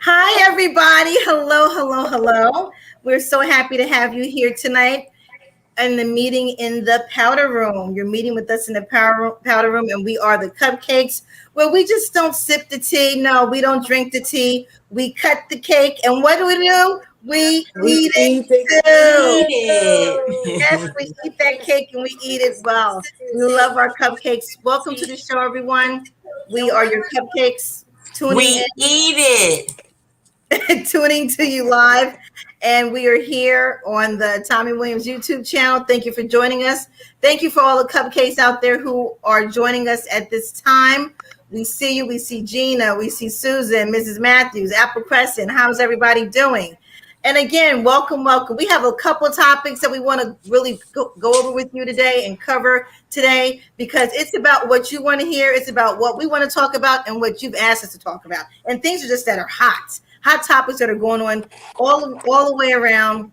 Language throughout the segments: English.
Hi, everybody. Hello, hello, hello. We're so happy to have you here tonight in the meeting in the powder room. You're meeting with us in the powder room, and we are the cupcakes where we just don't sip the tea. No, we don't drink the tea. We cut the cake, and what do? We We eat it eat it. too. Eat Yes, it. we eat that cake and we eat it well. We love our cupcakes. Welcome to the show, everyone. We are your cupcakes tuning We eat it. tuning to you live. And we are here on the Tommy Williams YouTube channel. Thank you for joining us. Thank you for all the cupcakes out there who are joining us at this time. We see you. We see Gina. We see Susan, Mrs. Matthews, Apple Crescent. How's everybody doing? And again, welcome, welcome. We have a couple topics that we want to really go over with you today and cover today because it's about what you want to hear. It's about what we want to talk about and what you've asked us to talk about. And things are just that are hot topics that are going on all the way around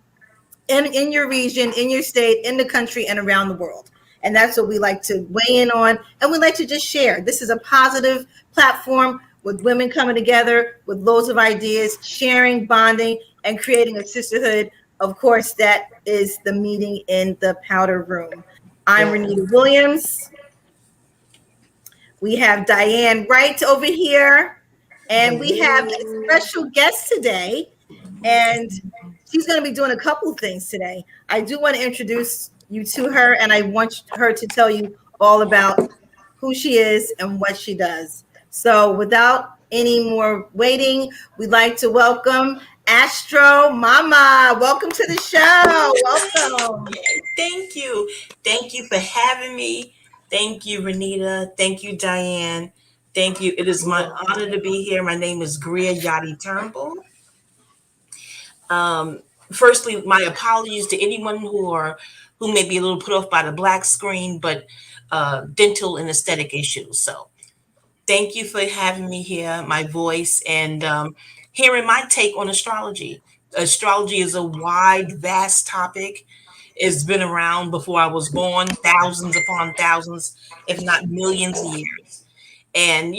in your region, in your state, in the country, and around the world. And that's what we like to weigh in on. And we like to just share. This is a positive platform with women coming together with loads of ideas, sharing, bonding, and creating a sisterhood. Of course, that is the meeting in the powder room. I'm Renita Williams. We have Diane Wright over here. And we have a special guest today. And she's going to be doing a couple of things today. I do want to introduce you to her, and I want her to tell you all about who she is and what she does. So, without any more waiting, we'd like to welcome Astro Mama. Welcome to the show. Welcome. Thank you. Thank you for having me. Thank you, Renita. Thank you, Diane. Thank you. It is my honor to be here. My name is Greer Yachty Turnbull. Um, Firstly, my apologies to anyone who may be a little put off by the black screen, but dental and aesthetic issues. So thank you for having me here, my voice, and hearing my take on astrology. Astrology is a wide, vast topic. It's been around before I was born, thousands upon thousands, if not millions of years. And,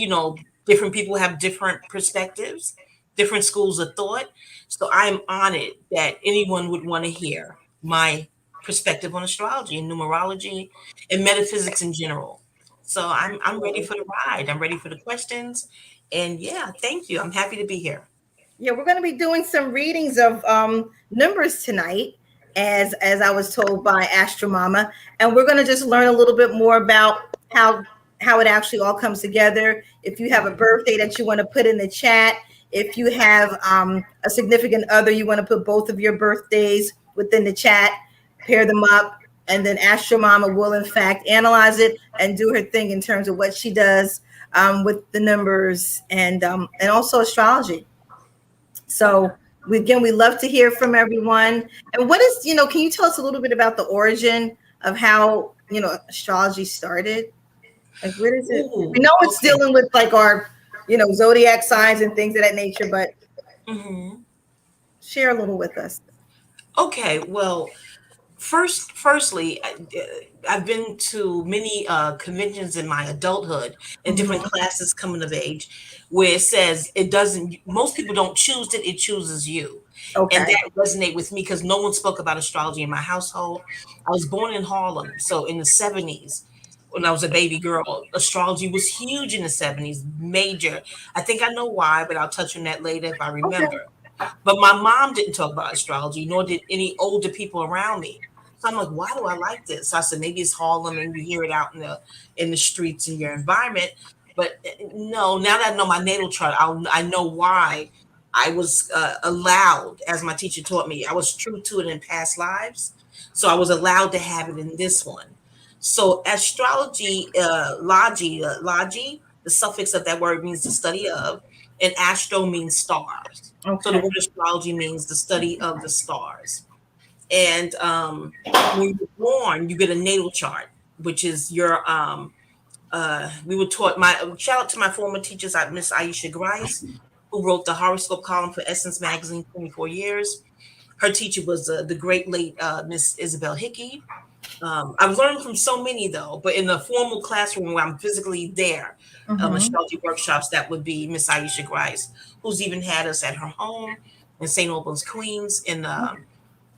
different people have different perspectives, different schools of thought. So I'm honored that anyone would want to hear my perspective on astrology and numerology and metaphysics in general. So I'm ready for the ride. I'm ready for the questions. And yeah, thank you. I'm happy to be here. Yeah, we're going to be doing some readings of numbers tonight, as I was told by Astro Mama, and we're going to just learn a little bit more about how it actually all comes together. If you have a birthday that you want to put in the chat, if you have a significant other, you want to put both of your birthdays within the chat, pair them up, and then Astro Mama will in fact analyze it and do her thing in terms of what she does with the numbers and also astrology. So we love to hear from everyone. And what is, can you tell us a little bit about the origin of how, astrology started? Like where does it Ooh, we know it's okay. dealing with like our, zodiac signs and things of that nature, but hmm share a little with us. Okay. Well, firstly, I've been to many conventions in my adulthood and different Mhm. classes coming of age where it says it doesn't, most people don't choose it, it chooses you. And Okay. that resonate with me because no one spoke about astrology in my household. I was born in Harlem, so in the 70s, when I was a baby girl, astrology was huge in the 70s, major. I think I know why, but I'll touch on that later if I Okay. remember. But my mom didn't talk about astrology, nor did any older people around me. So I'm like, why do I like this? So I said, maybe it's Harlem and you hear it out in the streets in your environment. But no, now that I know my natal chart, I know why I was allowed, as my teacher taught me, I was true to it in past lives. So I was allowed to have it in this one. So astrology, logi, the suffix of that word means the study of, and astro means stars. So the Okay. word astrology means the study of the stars. And when you're born, you get a natal chart, which is your we were taught my shout out to my former teachers, Miss Aisha Grice, who wrote the horoscope column for Essence Magazine 24 years. Her teacher was the great late Miss Isabel Hickey. I've learned from so many though, but in the formal classroom where I'm physically there, Mm-hmm. astrology workshops, that would be Miss Aisha Grice, who's even had us at her home in St. Albans, Queens, in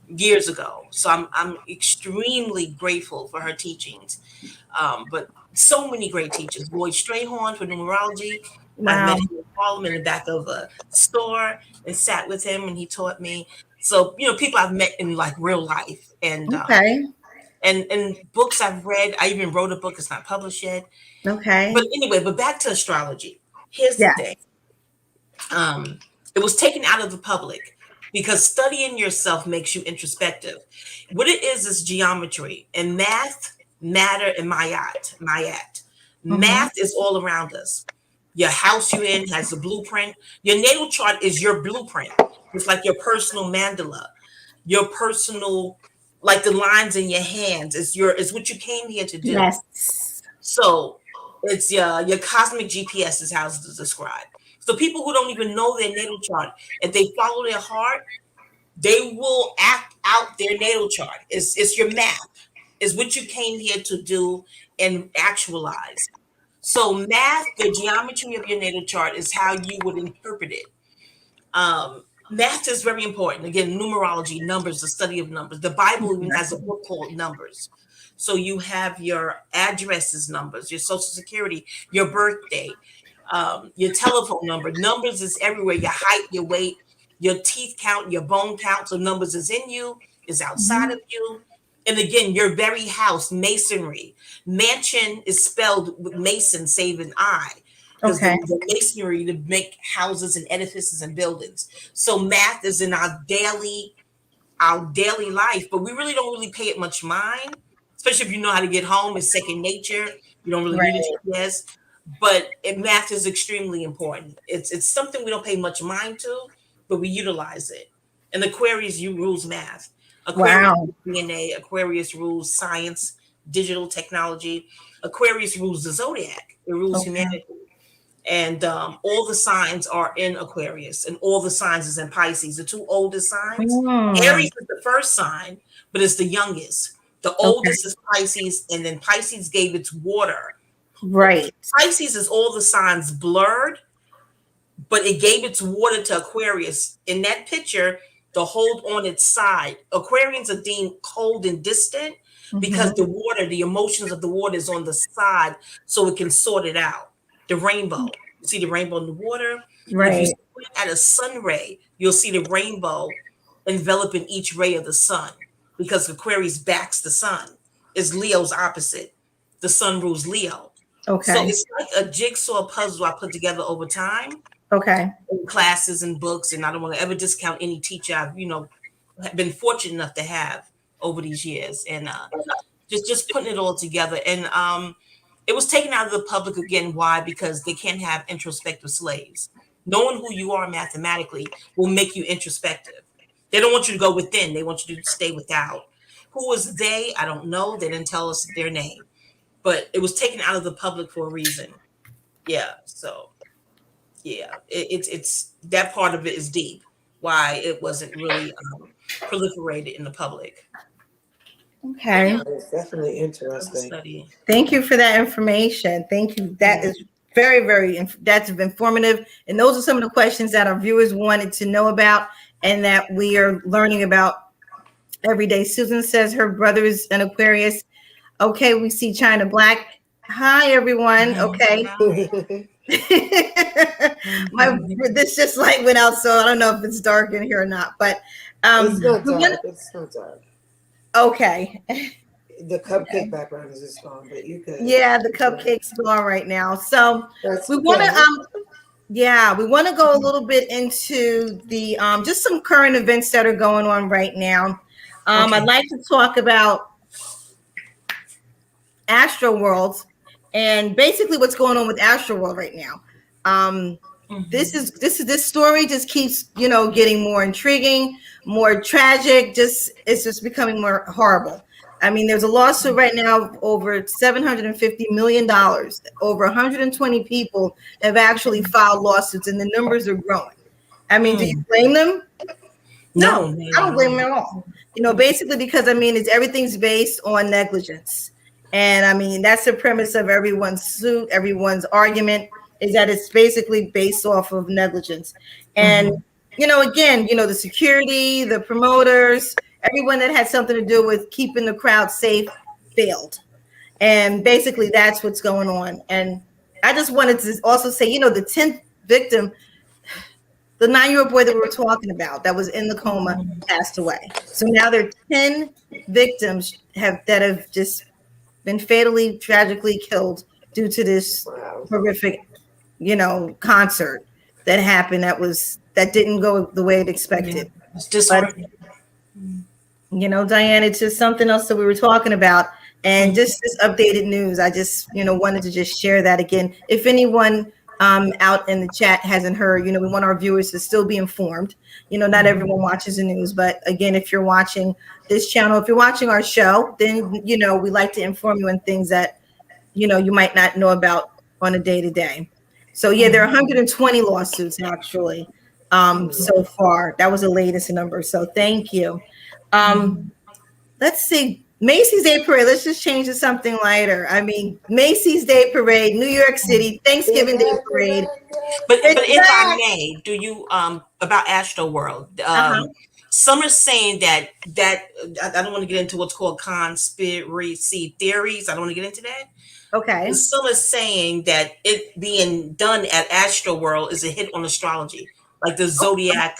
years ago. So I'm extremely grateful for her teachings. But so many great teachers. Lloyd Strayhorn for numerology. I've Wow. met him in Harlem in the back of a store and sat with him, and he taught me. So people I've met in like real life, Okay. and books I've read. I even wrote a book. It's not published yet. But Okay. anyway, but back to astrology. Here's the Yeah. thing. Um, it was taken out of the public because studying yourself makes you introspective. What it is geometry and math, matter, and mayat. Mm-hmm. Math is all around us. Your house you're in has a blueprint. Your natal chart is your blueprint. It's like your personal mandala, your personal, like the lines in your hands. It's what you came here to do. Yes. So it's your cosmic GPS is how it's described. So people who don't even know their natal chart, if they follow their heart, they will act out their natal chart. It's your map. It's what you came here to do and actualize. So math, the geometry of your natal chart is how you would interpret it. Math is very important. Again, numerology, numbers, the study of numbers. The Bible even has a book called Numbers. So you have your addresses numbers, your social security, your birthday, your telephone number. Numbers is everywhere. Your height, your weight, your teeth count, your bone count. So numbers is in you, is outside Mm-hmm. of you. And again, your very house, masonry. Mansion is spelled with mason, save an I, because Okay. the masonry to make houses and edifices and buildings. So math is in our daily life, but we really don't really pay it much mind, especially if you know how to get home. It's second nature. You don't really need a Right. GPS, but math is extremely important. It's something we don't pay much mind to, but we utilize it. And Aquarius, you rules math. Aquarius Wow. rules DNA. Aquarius rules science, digital technology. Aquarius rules the zodiac. It rules Okay. humanity. And all the signs are in Aquarius, and all the signs is in Pisces. The two oldest signs. Mm. Aries is the first sign, but it's the youngest. The Okay. oldest is Pisces, and then Pisces gave its water. Right. Pisces is all the signs blurred, but it gave its water to Aquarius. In that picture, the hold on its side. Aquarians are deemed cold and distant because Mm-hmm. the water, the emotions of the water is on the side so it can sort it out. The rainbow. You see the rainbow in the water? And if you Right. squint at a sun ray, you'll see the rainbow enveloping each ray of the sun because Aquarius backs the sun. Is Leo's opposite. The sun rules Leo. So Okay. it's like a jigsaw puzzle I put together over time Okay. in classes and books, and I don't want to ever discount any teacher I've been fortunate enough to have over these years, and just putting it all together. And it was taken out of the public again. Why? Because they can't have introspective slaves. Knowing who you are mathematically will make you introspective. They don't want you to go within. They want you to stay without. Who was they? I don't know. They didn't tell us their name, but it was taken out of the public for a reason. Yeah. So yeah, it's that part of it is deep. Why it wasn't really proliferated in the public. But Okay. yeah, That is definitely it was a interesting. study. Thank you for that information. Thank you. That Yeah. is very, that's informative. And those are some of the questions that our viewers wanted to know about and that we are learning about every day. Susan says her brother is an Aquarius. Okay, we see China Black. Hi, everyone. Okay. It's My this just light went out, so I don't know if it's dark in here or not. But not we want dark. It's not dark. okay. The cupcake background is just gone, but you could. Yeah, the cupcake's going right now. So That's we want to okay. yeah, we want to go a little bit into the just some current events that are going on right now. I'd Okay. like to talk about Astroworld and basically what's going on with Astroworld right now. Um, Hmm. this story just keeps getting more intriguing, more tragic. It's just becoming more horrible. I mean, there's a lawsuit right now of over $750 million. Over 120 people have actually filed lawsuits, and the numbers are growing. I mean, do you Mm. blame them? No, No, I not don't at blame him all. at all. Basically because I mean, it's everything's based on negligence, and I mean that's the premise of everyone's suit, everyone's argument is that it's basically based off of negligence, and Mhm. again, the security, the promoters, everyone that had something to do with keeping the crowd safe failed, and basically that's what's going on. And I just wanted to also say, the 10th victim, the 9-year-old boy that we were talking about that was in the coma, passed away. So now there are 10 victims that have just been fatally, tragically killed due to this Wow. horrific, concert that happened that didn't go the way it Yeah, expected. it's But disheartening. Diane, it's just something else that we were talking about. And Mhm. just this updated news, I just, wanted to just share that again. If anyone out in the chat hasn't heard, we want our viewers to still be informed. Not everyone watches the news, but again, if you're watching this channel, if you're watching our show, then, we like to inform you on things that, you might not know about on a day to day. So yeah, there are 120 lawsuits actually so far. That was the latest number. So thank you. Let's see. Macy's Day Parade. Let's just change to something lighter. I mean, Macy's Day Parade, New York City, They're Thanksgiving Day back, they're Parade. back, yeah. But It's if I back. may, do you about Astroworld? Uh-huh. Some are saying that I don't want to get into what's called conspiracy theories. I don't want to get into that. Okay. Some are saying that it being done at Astroworld is a hit on astrology, like the Zodiac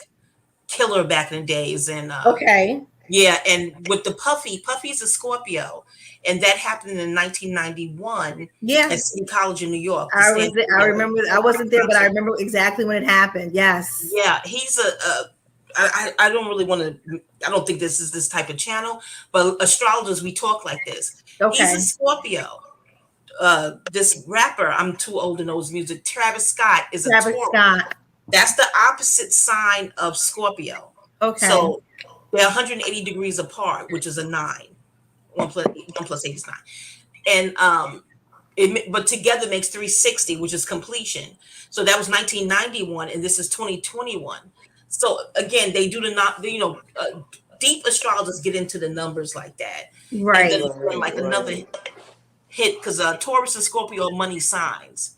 killer back in the days, and Okay. yeah, and with the Puffy's a Scorpio, and that happened in 1991 Yeah. at City College in New York. The I was Stanford, I remember I wasn't there, but I concert. remember exactly when it happened. Yes. Yeah, he's I don't really want to. I don't think this is this type of channel, but astrologers we talk like this. He's a Okay. Scorpio. This rapper, I'm too old to know his music. Travis Scott is a Travis Taurus. Scott. That's the opposite sign of Scorpio. Okay. So they're 180 degrees apart, which is a nine. One plus eight is nine. And but together makes 360, which is completion. So that was 1991, and this is 2021. So again, they do the not, deep astrologers get into the numbers like that, and then Right. again, Right, like another right. hit because Taurus and Scorpio are money signs,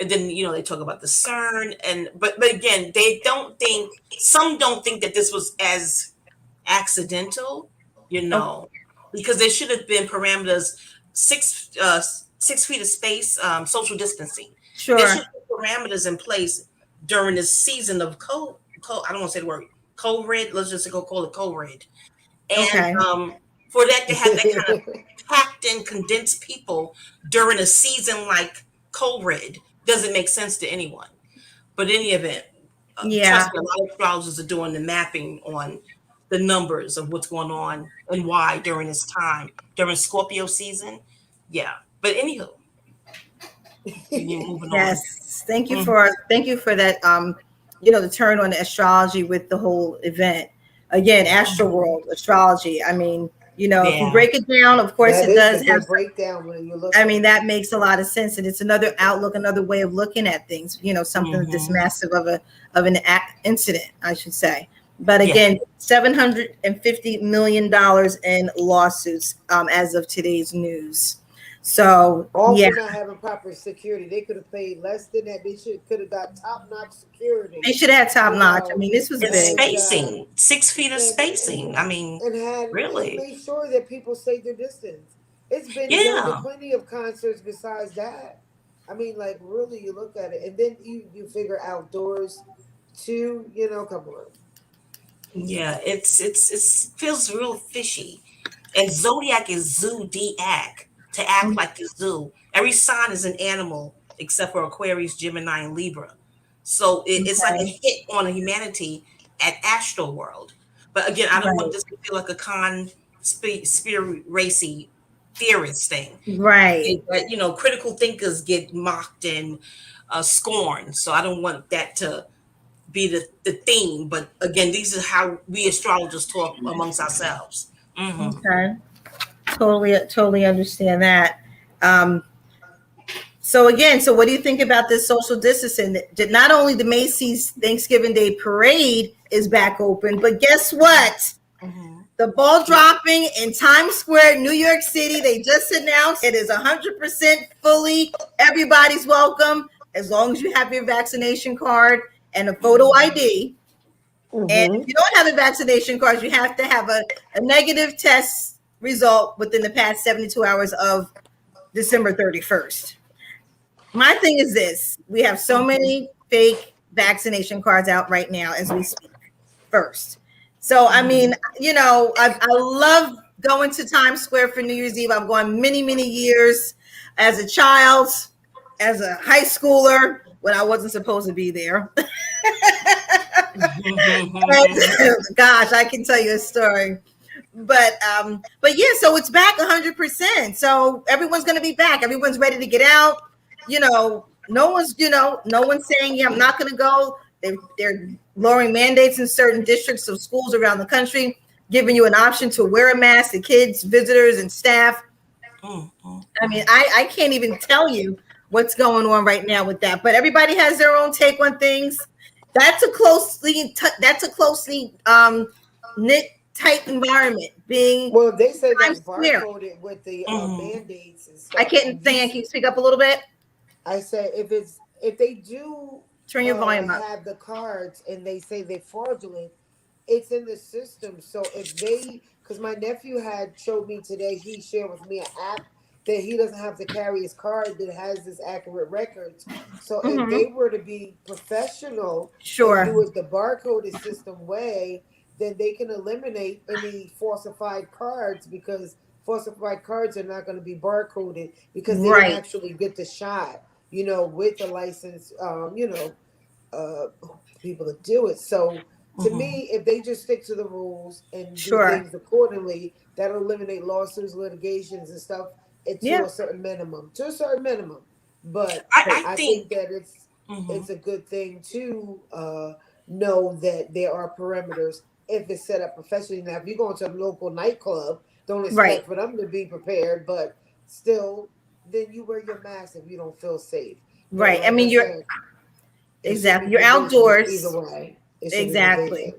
and then they talk about the CERN, and but again, they don't think some don't think that this was as accidental, you Okay. know, because there should have been parameters 6 feet of space, social distancing. There Sure. should be parameters in place during this season of I don't want to say the word COVID. Let's just go call it COVID. And Okay. for that to have that kind of packed and condensed people during a season like COVID doesn't make sense to anyone. But in any event, Yeah. trust me, a lot of astrologers are doing the mapping on the numbers of what's going on and why during this time, during Scorpio season. Yeah. But anywho, you're moving on. Yes. Thank you Mhm. for that the turn on the astrology with the whole event. Again, Astroworld astrology. I mean, if you Yeah. break it down, of course That it is a does have good breakdown when you look I at mean, it. that makes a lot of sense, and it's another outlook, another way of looking at things. Something this Hmm. massive of an incident, I should say. But Yeah. again, $750 million in lawsuits as of today's news. So All yeah, for not having proper security. They could have paid less than that. They could have got top notch security, they should have top you notch. I know, mean, this was And big. spacing, 6 feet of and spacing. I mean, and really? made sure that people stayed their distance. It's been done to Yeah. plenty of concerts besides that. I mean, like really, you look at it, and then you figure outdoors too. Come on. Yeah. It's feels real fishy. And zodiac is zodiac, to act like the zoo. Every sign is an animal except for Aquarius, Gemini, and Libra. So it's like a Okay. hit on humanity at Astro World. But again, I don't want Right. this to feel like a spirit racy theorist thing. Right. Critical thinkers get mocked and scorned. So I don't want that to be the theme. But again, these are how we astrologers talk amongst ourselves. Hmm. Okay. Totally understand that. Um, So again, so what do you think about this social distancing? That not only the Macy's Thanksgiving Day Parade is back open, but guess what? Mhm. The ball dropping in Times Square, New York City. They just announced it is 100% fully. Everybody's welcome as long as you have your vaccination card and a photo ID. And if you don't have a vaccination card, you have to have a negative test result within the past 72 hours of December 31st. My thing is this: we have so many fake vaccination cards out right now as we speak. First, so I mean, I love going to Times Square for New Year's Eve. I've gone many years as a child, as a high schooler when I wasn't supposed to be there. Gosh, I can tell you a story. But yeah, so it's back 100%. So everyone's going to be back. Everyone's ready to get out. No one's saying, yeah, I'm not going to go. They're lowering mandates in certain districts of schools around the country, giving you an option to wear a mask to kids, visitors, and staff. I mean, I can't even tell you what's going on right now with that. But everybody has their own take on things. That's a closely knit, tight environment. Being Well, they say that's Square. barcoded with the mandates and stuff. I can't say. Can you speak up a little bit? I said if they do turn your volume up, have the cards and they say they're fraudulent, it's in the system. So if they, because my nephew had showed me today, he shared with me an app that he doesn't have to carry his card that has this accurate records. So if they were to be professional, sure, and do it the barcoded system way, then they can eliminate any falsified cards, because falsified cards are not going to be barcoded because they didn't actually get the shot, with the license, people to do it. So to me, if they just stick to the rules and do things accordingly, that'll eliminate lawsuits, litigations, and stuff to a certain minimum. But I think that it's a good thing to know that there are parameters if it's set up professionally. Now, if you go into a local nightclub, don't expect for them to be prepared, but still, then you wear your mask if you don't feel safe. Right. I mean, you're outdoors. Either way. Exactly.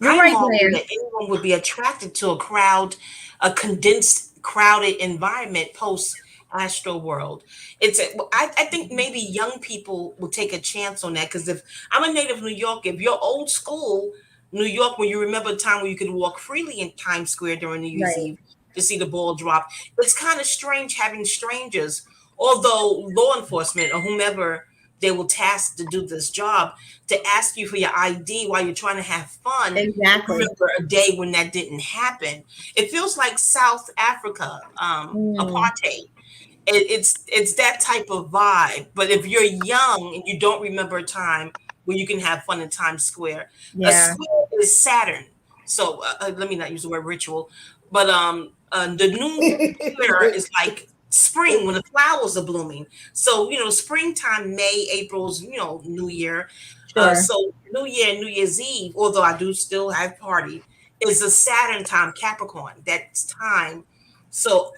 I marvel that anyone would be attracted to a condensed, crowded environment post Astroworld. I think maybe young people will take a chance on that, because if I'm a native New Yorker, if you're old school New York, when you remember a time when you could walk freely in Times Square during New Year's Eve to see the ball drop, it's kind of strange having strangers, although law enforcement or whomever they will task to do this job, to ask you for your ID while you're trying to have fun. Exactly. Remember a day when that didn't happen. It feels like South Africa, apartheid. It's that type of vibe. But if you're young and you don't remember a time where you can have fun in Times Square, a square is Saturn. So let me not use the word ritual, but the new square is like spring when the flowers are blooming. So springtime, May, April's New Year. So New Year and New Year's Eve, although I do still have party, is a Saturn time, Capricorn. That's time. So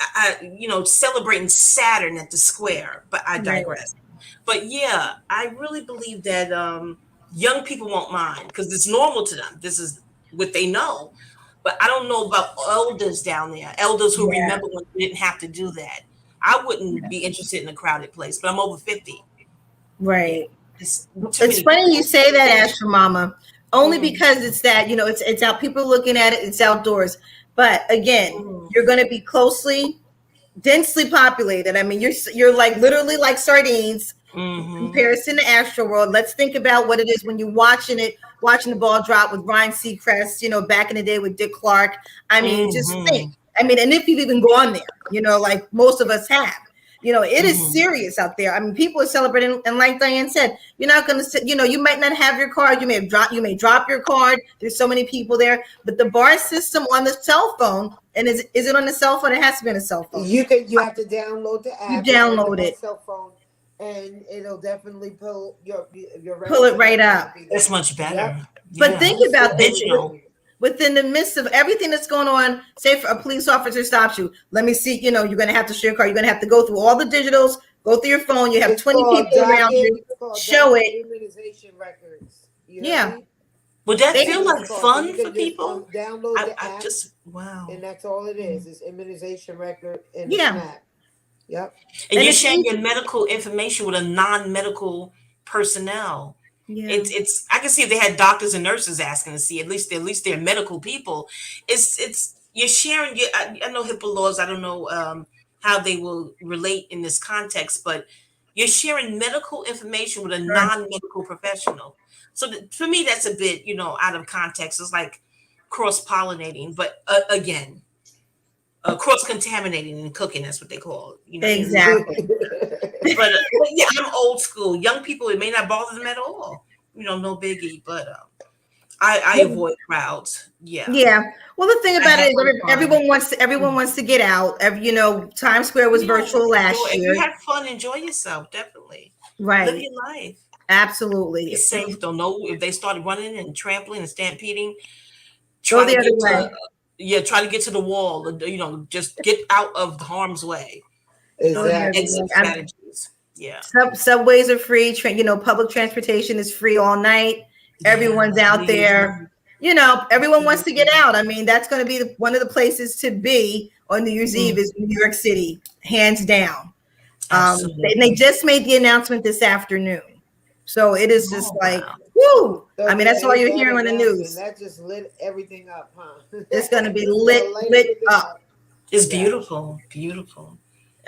celebrating Saturn at the square. But I digress. But yeah, I really believe that young people won't mind because it's normal to them. This is what they know. But I don't know about elders down there, elders who remember when they didn't have to do that. I wouldn't be interested in a crowded place, but I'm over 50. Right. It's funny you say that, Astro Mama, only because it's that, it's out, people looking at it, it's outdoors. But again, you're going to be densely populated. I mean, you're like literally like sardines in comparison to Astroworld. Let's think about what it is when you're watching the ball drop with Ryan Seacrest, back in the day with Dick Clark. I mean, just think. I mean, and if you've even gone there, like most of us have, it is serious out there. I mean, people are celebrating, and like Diane said, you're not going to, you might not have your card. You may drop your card. There's so many people there, but the bar system on the cell phone, and is it on the cell phone? It has to be on a cell phone. You have to download the app. You download it. Cell phone, and it'll definitely pull it right up. That's much better. Yep. But think about this. Within the midst of everything that's going on, say if a police officer stops you, let me see, you're going to have to share your card. You're going to have to go through all the digitals, Go through your phone. You have It's 20 called people around you. It's called Show docket it. immunization records. You heard Yeah. me? Would that They, feel That's what like it's called. So fun you for can just people? download the I app, just, wow. and that's all it is. It's immunization record and a yeah. snap. Yep. And And you're it's sharing easy. your medical information with a non-medical personnel. Yeah. It's I can see if they had doctors and nurses asking to see, at least they're medical people. It's you're sharing your, I know HIPAA laws, I don't know how they will relate in this context, but you're sharing medical information with a Sure. non-medical professional. So for me, that's a bit, out of context. It's like cross-pollinating, but again, cross-contaminating in cooking. That's what they call it. Exactly. But yeah, I'm old school. Young people, it may not bother them at all. No biggie. But I avoid crowds. Yeah, Yeah. Well, the thing I about it have is my fun. everyone wants to get out. Times Square was Yes, virtual enjoy. last If you year. have fun, enjoy yourself. Definitely live Right. your life. Be Absolutely. safe. Don't know if they started running and trampling and stampeding. Go Try the to other get way. to try to get to the wall. Just get out of harm's way. Go the other Exactly. Exit way. strategies. Yeah. Subways are free. Public transportation is free all night. Yeah. Everyone's out New Year's there. Eve. Everyone wants to get out. I mean, that's going to be one of the places to be on New Year's Eve is New York City, hands down. They Absolutely. just made the announcement this afternoon, so it is just Oh like, wow. woo! So I mean, yeah, that's all you're that hearing on the announcement news. that just lit everything up, huh? It's going to be It's gonna light lit everything up. up. It's Yeah. beautiful. Beautiful.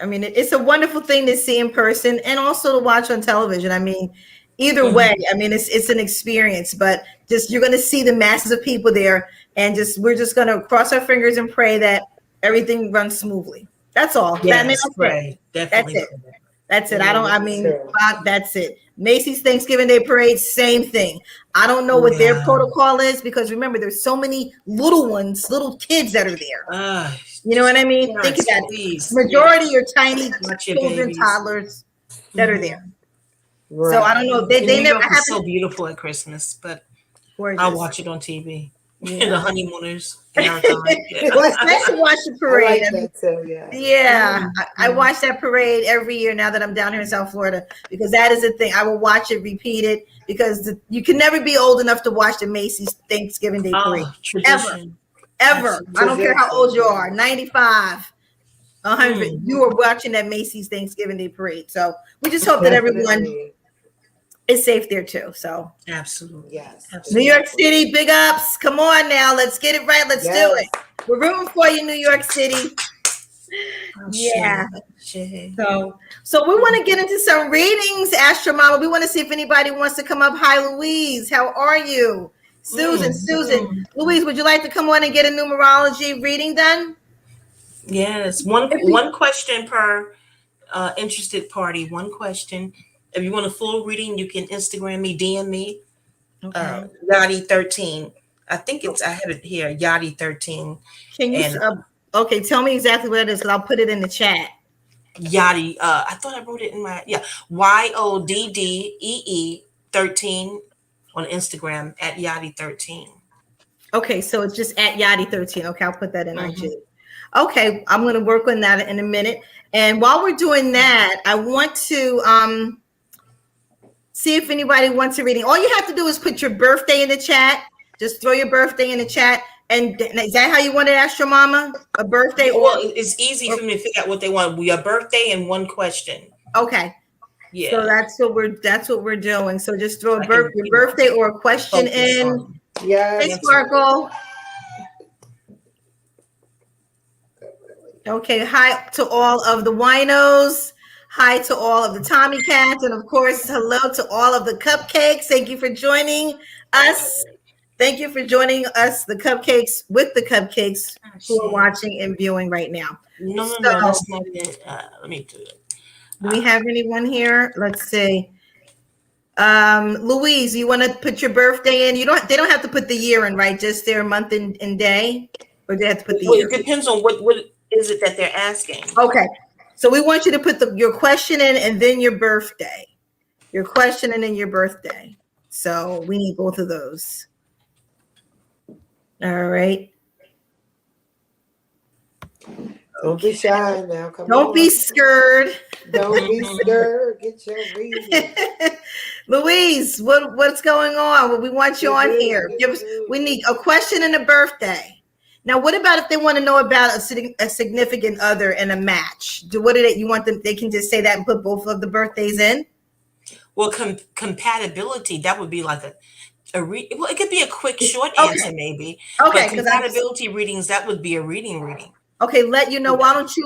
I mean, it's a wonderful thing to see in person and also to watch on television. I mean, either way, I mean, it's an experience, but just you're going to see the masses of people there, and we're just going to cross our fingers and pray that everything runs smoothly. That's all. Yes, That's it. pray. That's Definitely it. pray. That's it. That's true. That's it. Macy's Thanksgiving Day Parade, same thing. I don't know what their Yeah. protocol is because remember, there's so many little kids that are there. Uh, You know what I mean? Think parents, about it. please. Majority are tiny Watch your children, babies. toddlers that are there. So I Right. don't know. And They New never York is happen. so beautiful at Christmas, but I'll Gorgeous. watch it on TV. Yeah. The honeymooners, marathon. Yeah. Well, it's nice to watch the I parade. like that too. Yeah. Yeah, I watch that parade every year now that I'm down here in South Florida because that is the thing. I will watch it, repeat it because you can never be old enough to watch the Macy's Thanksgiving Day Parade. Oh, tradition. Ever. I don't care how old you are, Tradition. 95, 100. You are watching that Macy's Thanksgiving Day Parade. So we just hope that everyone Definitely. is safe there too. So Absolutely. Yes. New York Exactly. City, big ups. Come on now. Let's get it right. Let's do Yes. it. We're rooting for you, New York City. Yeah. So we want to get into some readings, Astro Mama. We want to see if anybody wants to come up. Hi, Louise. How are you? Susan. Louise, would you like to come on and get a numerology reading done? Yes. One question per interested party. One question. If you want a full reading, you can Instagram me, DM me. Okay. Yachty13. I have it here, Yachty13. Can you okay, tell me exactly what it is because I'll put it in the chat. Yachty, I thought I wrote it in my YODDEE 13 on Instagram at Yachty13. Okay, so it's just at Yachty13. Okay, I'll put that in IG. Okay, I'm going to work on that in a minute. And while we're doing that, I want to see if anybody wants a reading. All you have to do is put your birthday in the chat. Just throw your birthday in the chat. And is that how you want it, Astro Mama? A birthday? Well, it's easy for me to figure out what they want. Your birthday and one question. Okay. Yeah. So that's what we're doing. So just throw your birthday or a question in. Yeah. Hey, Sparkle. Okay. Hi to all of the winos. Hi to all of the Tommy Cats. And of course, hello to all of the cupcakes. Thank you for joining us. Thank you for joining us, the cupcakes, with the cupcakes who are watching and viewing right now. No, that's not it. Let me do it. Do we have anyone here? Let's see. Louise, you want to put your birthday in? They don't have to put the year in, right? Just their month and day? Or they have to put the year? It depends on what is it that they're asking. Okay. So we want you to put your question in and then your birthday. Your question and then your birthday. So we need both of those. All right. Don't be shy now. Come Don't on. be scared. Don't be scared. Get your reading. Louise, what's going on? Well, we want you Good on news. here. Good We news. need a question and a birthday. Now, what about if they want to know about a significant other and a match? What do you want them? They can just say that and put both of the birthdays in. Well, compatibility, that would be like well, it could be a quick, short answer Okay. maybe, Okay, but because I compatibility readings, that would be a reading. okay, let you know. Yeah.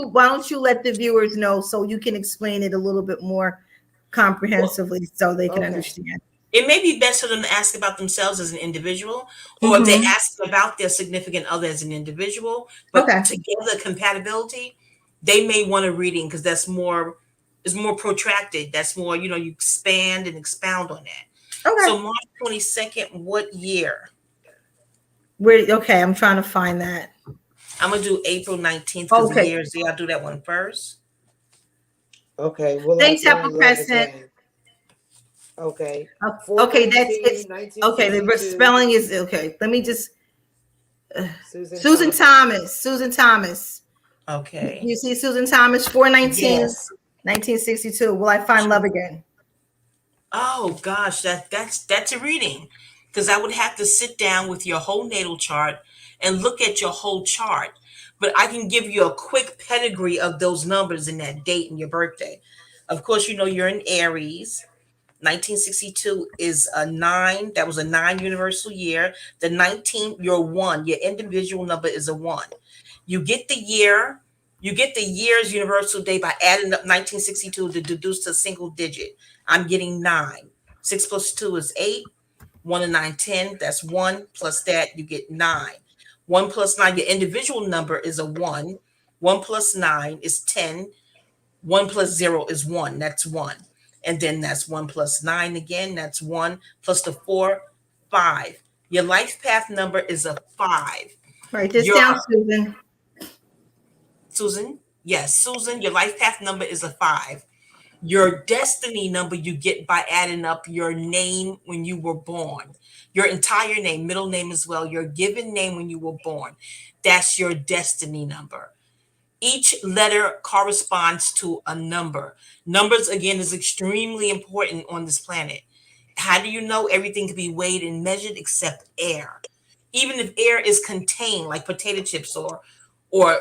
Why don't you let the viewers know so you can explain it a little bit more Well, comprehensively so they can Okay. understand. it may be best for them to ask about themselves as an individual, or if they Mm-hmm. ask about their significant other as an individual, but Okay. together compatibility, they may want a reading because that's more is more protracted. That's more, you expand and expound on that. Okay. So March 22nd, what year? Okay, I'm trying to find that. I'm gonna do April 19th because the Okay. years. I'll do that one first. Okay. Well, I Thanks, feel Apple in love Crescent. again. Okay. Okay, that's 419, it's okay. The 1962. spelling is okay. Let me just Susan Susan Thomas. Thomas. Susan Thomas. Okay. You see Susan Thomas, 419, Yes. 1962. Will I find love again? Oh gosh, that's a reading because I would have to sit down with your whole natal chart and look at your whole chart. But I can give you a quick pedigree of those numbers and that date and your birthday. Of course, you're in Aries. 1962 is a nine. That was a nine universal year. The 19, you're one. Your individual number is a one. You get the year, you get the year's universal day by adding up 1962 to deduce to a single digit. I'm getting nine. Six plus two is eight. One and nine, 10. That's one. Plus that, you get nine. One plus nine, your individual number is a one. One plus nine is 10. One plus zero is one. That's one. And then that's one plus nine again. That's one plus the four, five. Your life path number is a five. Write this Your down, Susan. Susan, yes, Susan, your life path number is a five. Your destiny number you get by adding up your name when you were born, your entire name, middle name as well, your given name when you were born. That's your destiny number. Each letter corresponds to a number. Numbers, again, is extremely important on this planet. How do you know everything can be weighed and measured except air? Even if air is contained, like potato chips or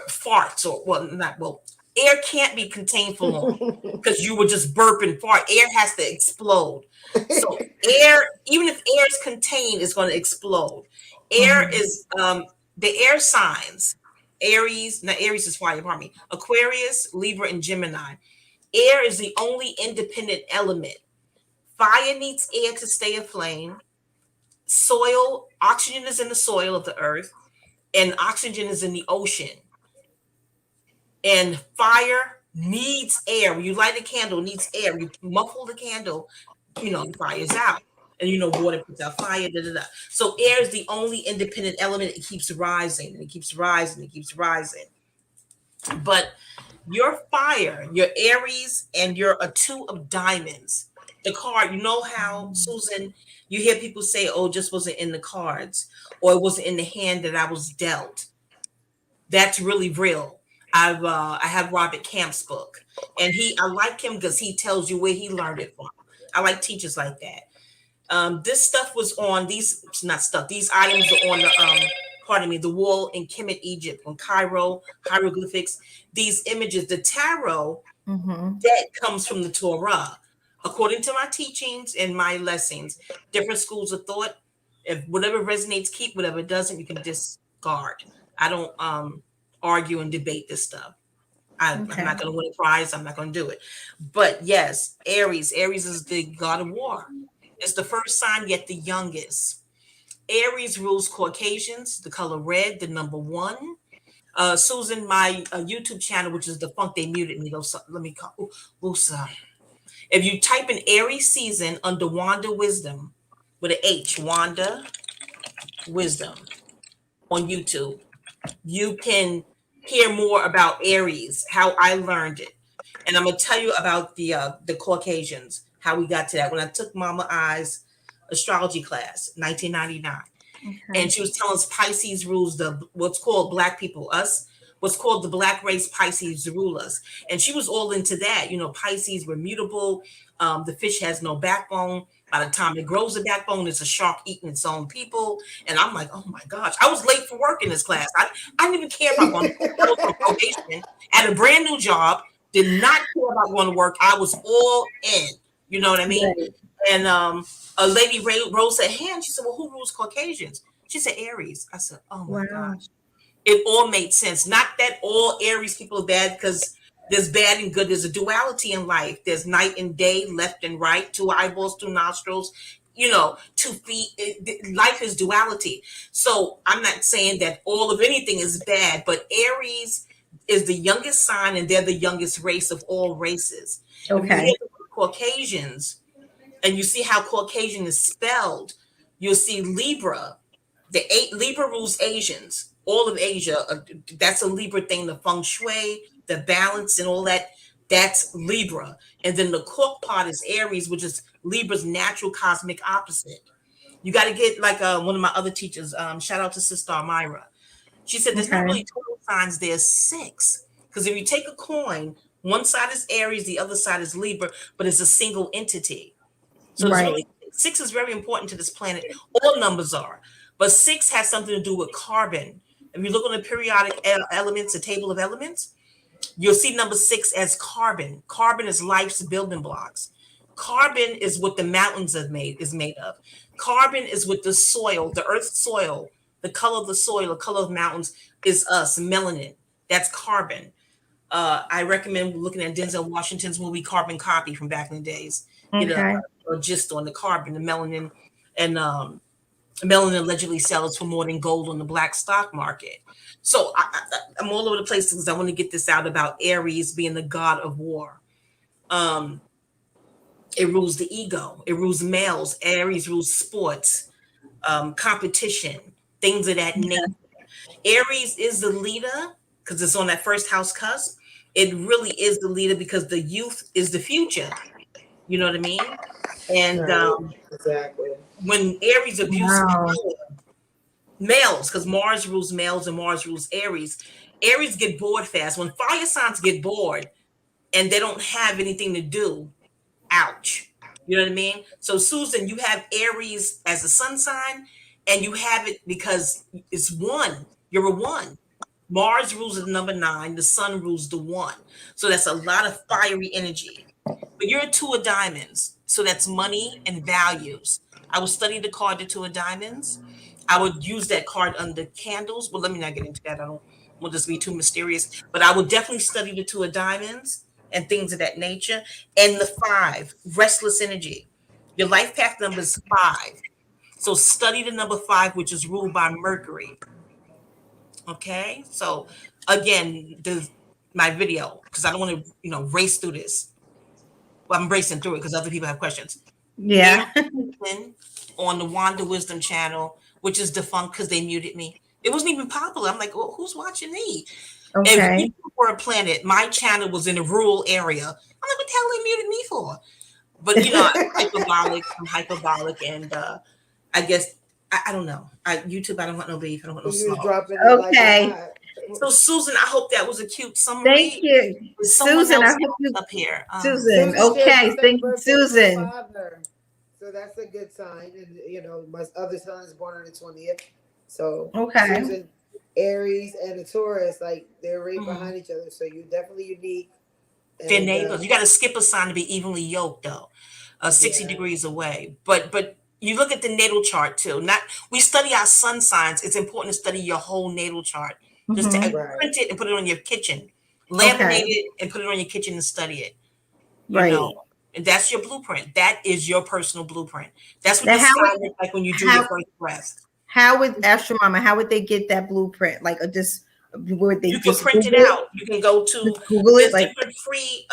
farts, or air can't be contained for long because you would just burp and fart. Air has to explode. So air, even if air is contained, is going to explode. Air is the air signs. Aries, not Aries is fire, pardon me. Aquarius, Libra, and Gemini. Air is the only independent element. Fire needs air to stay aflame. Soil, oxygen is in the soil of the earth, and oxygen is in the ocean. And fire needs air. When you light a candle, it needs air. You muffle the candle, the fire's out. And water puts out fire. Da, da, da. So air is the only independent element. It keeps rising and it keeps rising. It keeps rising. But your fire, your Aries, and your a two of diamonds. The card, you know how, Susan, you hear people say, oh, it just wasn't in the cards, or it wasn't in the hand that I was dealt. That's really real. I have Robert Camp's book, and I like him because he tells you where he learned it from. I like teachers like that. This stuff was on these, not stuff, these items are on the wall in Kemet, Egypt, on Cairo, hieroglyphics, these images. The tarot, that comes from the Torah. According to my teachings and my lessons, different schools of thought, if whatever resonates, keep, whatever doesn't, you can discard. I don't argue and debate this stuff. I'm not going to win a prize. I'm not going to do it. But yes, Aries. Aries is the god of war. It's the first sign, yet the youngest. Aries rules Caucasians, the color red, the number one. Susan, my YouTube channel, which is the funk, they muted me. Let me call. If you type in Aries season under Wanda Wisdom with an H, Wanda Wisdom on YouTube, you can hear more about Aries, how I learned it. And I'm gonna tell you about the Caucasians, how we got to that. When I took Mama I's astrology class, 1999, and she was telling us Pisces rules the what's called Black people, us. what's called the black race Pisces rulers. And she was all into that. Pisces were mutable. The fish has no backbone. By the time it grows a backbone, it's a shark eating its own people. And I'm like, oh my gosh, I was late for work in this class. I didn't even care about going to work. I was on probation at a brand new job, did not care about going to work. I was all in. You know what I mean? Right. And a lady rose her hand. She said, well, who rules Caucasians? She said, Aries. I said, oh my gosh. It all made sense. Not that all Aries people are bad, because there's bad and good. There's a duality in life. There's night and day, left and right, 2 eyeballs, 2 nostrils, 2 feet. Life is duality. So I'm not saying that all of anything is bad, but Aries is the youngest sign, and they're the youngest race of all races. Okay. If you hear the word Caucasians, and you see how Caucasian is spelled, you'll see Libra. Libra rules Asians. All of Asia, that's a Libra thing. The feng shui, the balance, and all that. That's Libra. And then the cork part is Aries, which is Libra's natural cosmic opposite. You got to get like one of my other teachers. Shout out to Sister Myra. She said there's not really total signs. There's 6. Because if you take a coin, one side is Aries, the other side is Libra, but it's a single entity. So really, 6 is very important to this planet. All numbers are. But 6 has something to do with carbon. If you look on the periodic elements, the table of elements, you'll see number 6 as carbon. Carbon is life's building blocks. Carbon is what the mountains is made of. Carbon is what the soil, the earth's soil, the color of the soil, the color of mountains is us, melanin. That's carbon. I recommend looking at Denzel Washington's movie Carbon Copy from back in the days. Get a gist on the carbon, the melanin, and melanin allegedly sells for more than gold on the black stock market. So I'm all over the place because I want to get this out about Aries being the god of war. It rules the ego. It rules males. Aries rules sports, competition, things of that nature. Aries is the leader because it's on that first house cusp. It really is the leader because the youth is the future. You know what I mean? And exactly. When Aries abuses power, males, because Mars rules males and Mars rules Aries, Aries get bored fast. When fire signs get bored and they don't have anything to do, ouch. You know what I mean? So Susan, you have Aries as a sun sign, and you have it because it's 1. You're a 1. Mars rules the number 9. The sun rules the 1. So that's a lot of fiery energy. But you're a 2 of diamonds. So that's money and values. I would study the card, the 2 of diamonds. I would use that card under candles. Well, let me not get into that. I don't want this to be too mysterious. But I would definitely study the 2 of diamonds and things of that nature. And the 5, restless energy. Your life path number is 5. So study the number 5, which is ruled by Mercury. Okay. So again, my video, because I don't want to, race through this. Well, I'm racing through it because other people have questions. Yeah. On the Wanda Wisdom channel, which is defunct because they muted me. It wasn't even popular. I'm like, well, who's watching me? Okay. If we were a planet, my channel was in a rural area. I'm like, what the hell they muted me for? But I'm hyperbolic, and I guess I don't know. YouTube, I don't want no beef. I don't want no smoke. Okay. So Susan, I hope that was a cute summary. Thank you, Susan. I hope you up here. Susan. Okay, thank you, Susan. So that's a good sign. And my other son is born on the 20th. So Susan, Aries and a Taurus, like they're right behind each other. So you're definitely unique. They're neighbors. You got to skip a sign to be evenly yoked, though, 60 degrees away. But you look at the natal chart too. We study our sun signs. It's important to study your whole natal chart. Just to print it and put it on your kitchen, laminate it and put it on your kitchen and study it. You know, and that's your blueprint. That is your personal blueprint. That's what the sky looks like when you do your first breath. How would Astro Mama? How would they get that blueprint? Like, just would they? You can print it out. You can go to Google it. Like different free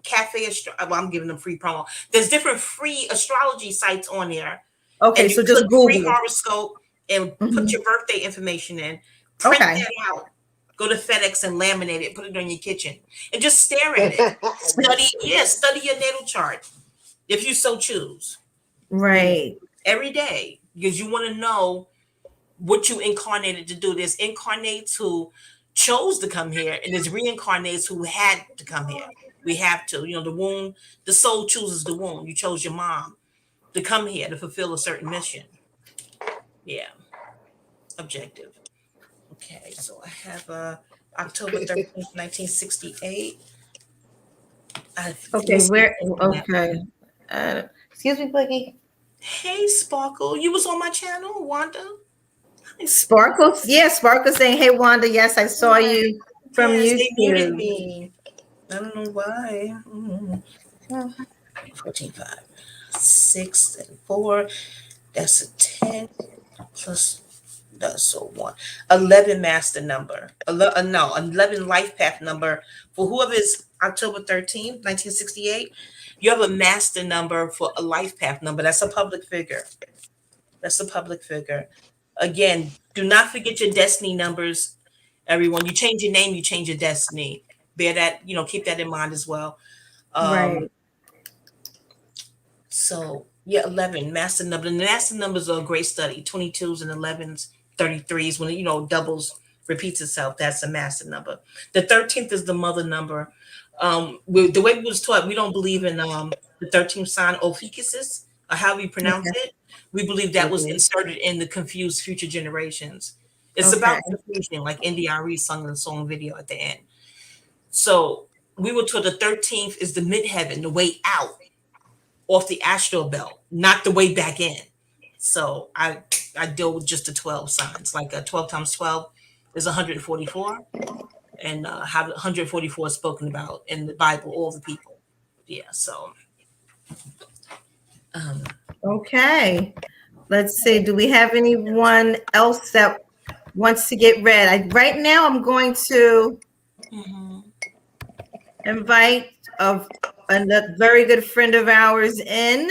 cafe. Well, I'm giving them free promo. There's different free astrology sites on there. Okay, so just Google free horoscope and put your birthday information in. Print that out. Go to FedEx and laminate it. Put it on your kitchen and just stare at it. Study your natal chart if you so choose. Right. Every day, because you want to know what you incarnated to do. There's incarnates who chose to come here, and there's reincarnates who had to come here. We have to, the womb, the soul chooses the womb. You chose your mom to come here to fulfill a certain mission. Yeah. Objective. Okay, so I have October 13th, 1968. Okay, okay. Excuse me, Blakey. Hey, Sparkle. You was on my channel, Wanda? Sparkles? Yeah, Sparkle saying, hey, Wanda, yes, I saw you from YouTube. They muted me. I don't know why. 14.5. 6 and 4. That's a 10 plus that's a 1. 11 master number. 11 life path number. For whoever is October 13th, 1968, you have a master number for a life path number. That's a public figure. That's a public figure. Again, do not forget your destiny numbers, everyone. You change your name, you change your destiny. Bear that, keep that in mind as well. Right. So, yeah, 11, master number. The master numbers are a great study. 22s and 11s, 33s, when, doubles, repeats itself, that's a master number. The 13th is the mother number. The way we was taught, we don't believe in the 13th sign, Ophiuchus, or how we pronounce it. We believe that was inserted in the confused future generations. It's about confusion, like NDRE sung in the song video at the end. So we were taught the 13th is the midheaven, the way out off the astral belt, not the way back in. So I deal with just the 12 signs, like 12 times 12 is 144, and how 144 is spoken about in the Bible, all the people. Yeah, so. Okay. Let's see. Do we have anyone else that wants to get read? Right now, I'm going to invite a very good friend of ours in.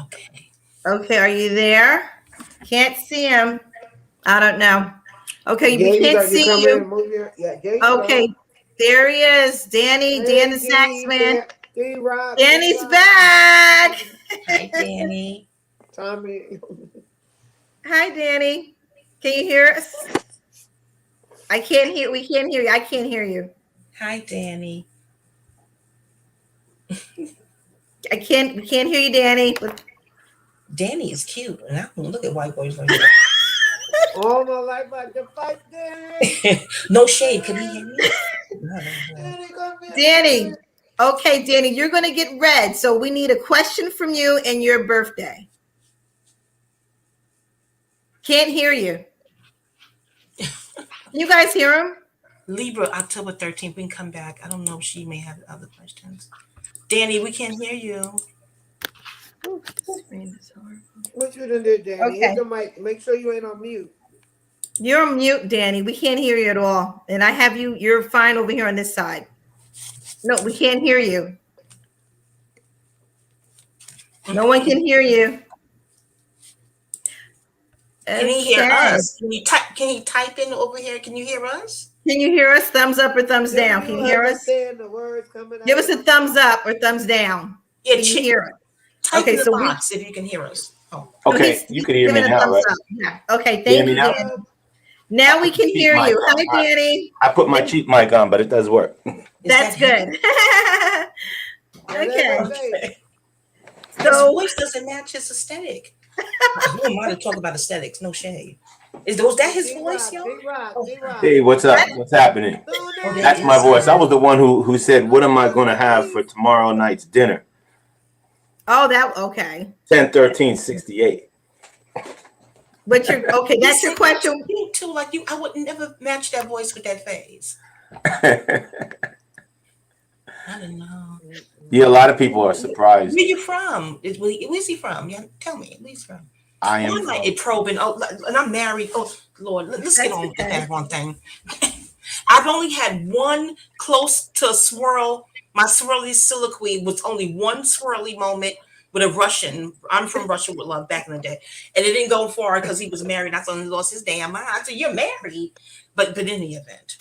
Okay. Okay, are you there? Can't see him. I don't know. Okay, we can't see you. Okay, there he is. Danny, Dan the Saxman. Danny's back. Hi, Danny. Tommy. Hi, Danny. Can you hear us? I can't hear. We can't hear you. I can't hear you. Hi, Danny. We can't hear you, Danny. Danny is cute. And I don't look at white boys like that. All my life I can fight Danny. No shade. Could he hear me? Danny. Okay, Danny, you're going to get read. So we need a question from you and your birthday. Can't hear you. You guys hear him? Libra, October 13th. We can come back. I don't know if she may have other questions. Danny, we can't hear you. Ooh, screen is horrible. What you done did, Danny? Okay. Hit the mic. Make sure you ain't on mute. You're on mute, Danny. We can't hear you at all. And I have you. You're fine over here on this side. No, we can't hear you. No one can hear you. Can he hear us? Can you type in over here? Can you hear us? Can you hear us? Thumbs up or thumbs down? Can you hear us? The words coming out. Give us a thumbs up or thumbs down. Yeah, can you hear us? Type in the box if you can hear us. Oh. Okay, you can hear me now, right? Yeah. Okay, thank you, Danny. Now we can hear you. Hi, Danny. I put my cheap mic on, but it does work. That's good. Okay. So his voice doesn't match his aesthetic. Who am I to talk about aesthetics? No shade. Was that his voice, yo? Hey, what's up? What's happening? That's my voice. I was the one who said, "What am I going to have for tomorrow night's dinner?" Oh, that okay. 10/13/68. But you're okay. That's your question. You too, like you. I would never match that voice with that face. I don't know. Yeah, a lot of people are surprised. Where you from? Where's he from? Yeah, tell me. Where's he from? I am. Probing. Oh, and I'm married. Oh, Lord, let's get on with that one thing. I've only had one close to a swirl. My swirly soliloquy was only one swirly moment with a Russian. I'm from Russia with love back in the day, and it didn't go far because he was married. I thought he lost his damn mind. I said, "You're married," but in the event.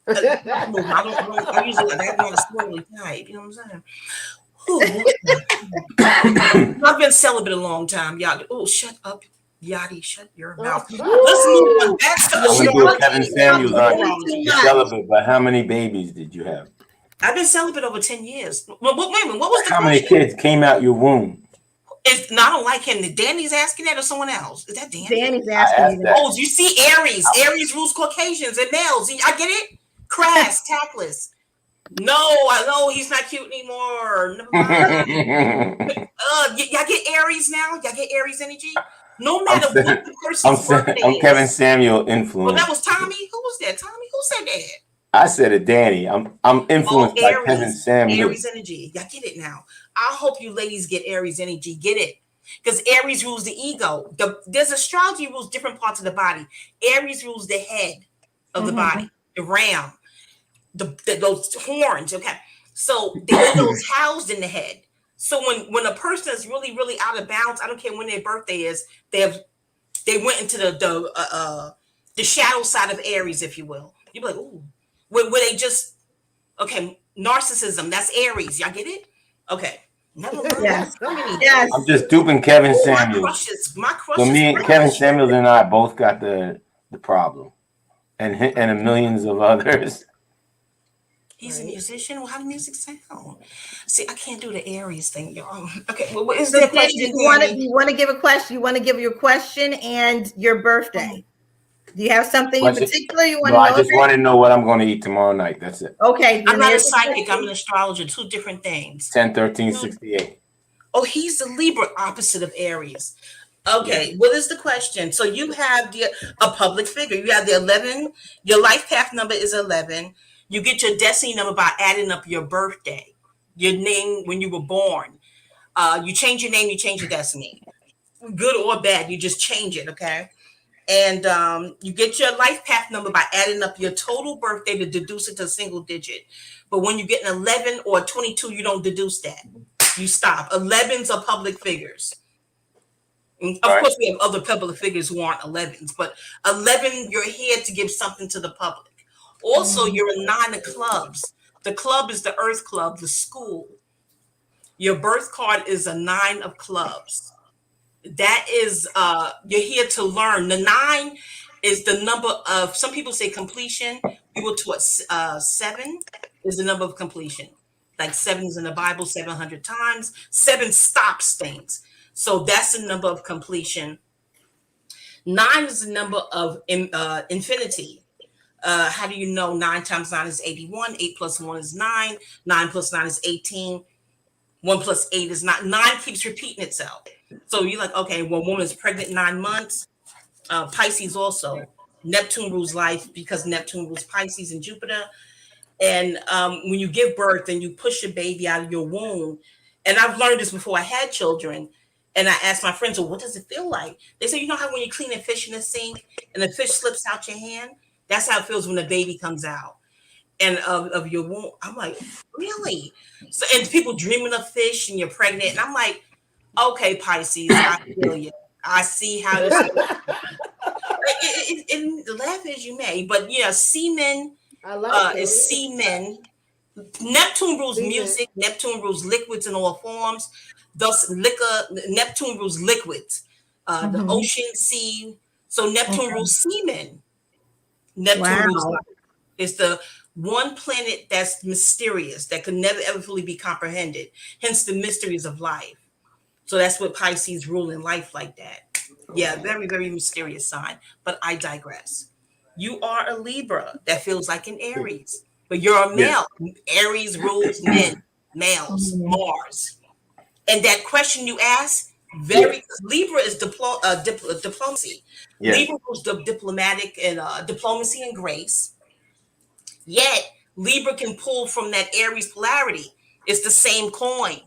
I usually I'm not a swirly type, you know what I'm saying? I've been celibate a long time, y'all. Oh, shut up, Yachty, shut your mouth. Let's move on. That's the I'm gonna do a Kevin Samuels on numerology. you. Celibate, but how many babies did you have? I've been celibate over 10 years. Wait a minute, what was the How question? many kids came out your womb? No, I don't like him. Danny's asking that or someone else? Is that Danny? Danny's asking that. Oh, you see Aries. Aries rules Caucasians and males. I get it? Crass, tactless. No, I know he's not cute anymore. Never mind. Y'all get Aries now? Y'all get Aries energy? No matter what the person's birthday I'm is. Kevin Samuel influenced. Oh, that was Tommy? Who was that? Tommy? Who said that? I said it, Danny. I'm influenced by Kevin Samuel. Aries energy. Y'all get it now. I hope you ladies get Aries energy. Get it. Because Aries rules the ego. There's astrology rules different parts of the body. Aries rules the head of the body, the ram, those horns. Okay, so the ego is housed in the head. So when a person is really, really out of bounds, I don't care when their birthday is, they went into the shadow side of Aries, if you will. You'd be like, ooh, where they just narcissism. That's Aries. Y'all get it? Okay. Never mind. Yes. I'm just duping Kevin Samuels. My crushes. So me and Kevin Samuels and I both got the problem, and millions of others. He's a musician. Well, how does music sound? See, I can't do the Aries thing, y'all. Okay, well, what is the question? You want to give a question? You want to give your question and your birthday? Do you have something in particular you want to know? I just want to know what I'm going to eat tomorrow night. That's it. Okay. I'm not a psychic. I'm an astrologer. Two different things. 10-13-68. Oh, he's the Libra, opposite of Aries. Okay, yeah. What is the question? So you have a public figure. You have the 11. Your life path number is 11. You get your destiny number by adding up your birthday, your name when you were born. You change your name, you change your destiny. Good or bad, you just change it, okay? And you get your life path number by adding up your total birthday to deduce it to a single digit. But when you get an 11 or 22, you don't deduce that. You stop. 11s are public figures. And of course, we have other public figures who aren't 11s, but 11, you're here to give something to the public. Also, you're a 9 of clubs. The club is the Earth Club, the school. Your birth card is a 9 of clubs. That is, you're here to learn. The 9 is the number of, some people say completion. We were taught 7 is the number of completion. Like 7 is in the Bible 700 times. 7 stops things. So that's the number of completion. 9 is the number of infinity. How do you know 9 times 9 is 81? 8 plus 1 is 9. 9 plus 9 is 18. 1 plus 8 is 9. 9 keeps repeating itself. So you're like, okay, well, a woman is pregnant 9 months. Pisces also. Neptune rules life because Neptune rules Pisces and Jupiter. And when you give birth and you push your baby out of your womb, and I've learned this before I had children, and I asked my friends, well, what does it feel like? They say, you know how when you clean a fish in the sink and the fish slips out your hand? That's how it feels when the baby comes out and of your womb. I'm like, really? So, and people dreaming of fish and you're pregnant. And I'm like, okay, Pisces, I feel you. I see how this and laugh as you may, but yeah, semen is semen. Neptune rules music. Neptune rules liquids in all forms. Thus, Neptune rules liquids. The ocean, sea. So Neptune rules semen. Neptune rules life. It's the one planet that's mysterious, that could never ever fully be comprehended. Hence the mysteries of life. So that's what Pisces rule in life like that. Yeah, very, very mysterious sign. But I digress. You are a Libra that feels like an Aries, but you're a male. Aries rules men, males, Mars. And that question you asked, Libra is diplomacy. Libra rules the diplomatic and diplomacy and grace. Yet Libra can pull from that Aries polarity. It's the same coin.